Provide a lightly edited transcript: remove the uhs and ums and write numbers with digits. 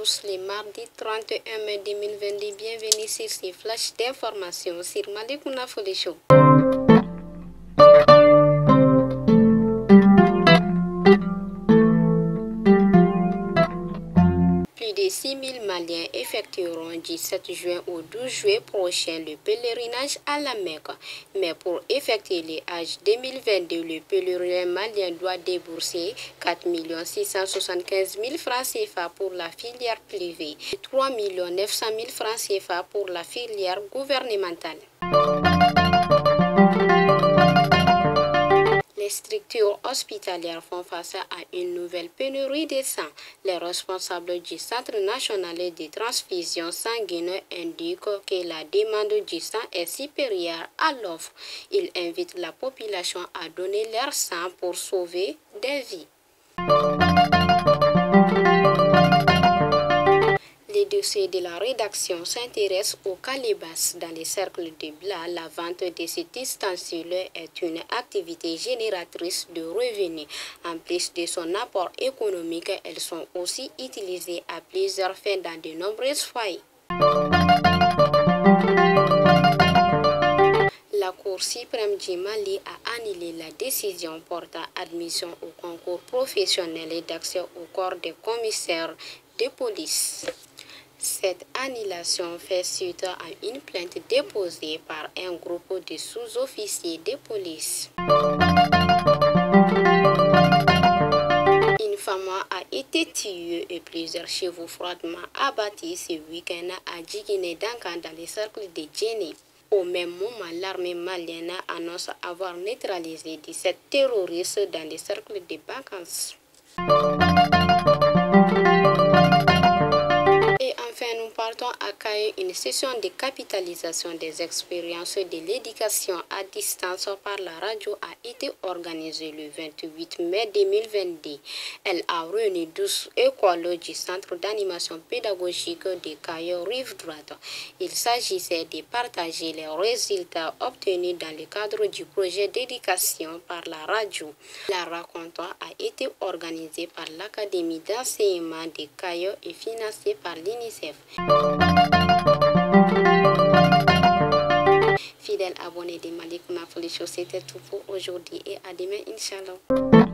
tous les mardis 31 mai 2022. Bienvenue sur ces flashs d'informations sur Malikounda Fodé Show. Plus de 6 000 Maliens effectueront du 7 juin au 12 juillet prochain le pèlerinage à la Mecque. Mais pour effectuer les Hajj 2022, le pèlerin malien doit débourser 4 675 000 francs CFA pour la filière privée et 3 900 000 francs CFA pour la filière gouvernementale. Les structures hospitalières font face à une nouvelle pénurie de sang. Les responsables du Centre national de transfusion sanguine indiquent que la demande du sang est supérieure à l'offre. Ils invitent la population à donner leur sang pour sauver des vies. Les dossiers de la rédaction s'intéressent aux calebasses. Dans les cercles de Bla, la vente de cet ustensile est une activité génératrice de revenus. En plus de son apport économique, elles sont aussi utilisées à plusieurs fins dans de nombreux foyers. La Cour suprême du Mali a annulé la décision portant admission au concours professionnel et d'accès au corps des commissaires de police. Cette annulation fait suite à une plainte déposée par un groupe de sous-officiers de police. Une femme a été tuée et plusieurs chevaux froidement abattus ce week-end à Djiguiné-Dankan dans les cercles de Djenné. Au même moment, l'armée malienne annonce avoir neutralisé 17 terroristes dans les cercles de vacances. Nous partons à Kayo. Une session de capitalisation des expériences de l'éducation à distance par la radio a été organisée le 28 mai 2022. Elle a réuni 12 écoles du centre d'animation pédagogique de Kayo Rive Droite. Il s'agissait de partager les résultats obtenus dans le cadre du projet d'éducation par la radio. La rencontre a été organisée par l'Académie d'enseignement de Kayo et financée par l'UNICEF. Fidèles abonnés de Malikounda Fodé Show, c'était tout pour aujourd'hui et à demain, Inch'Allah.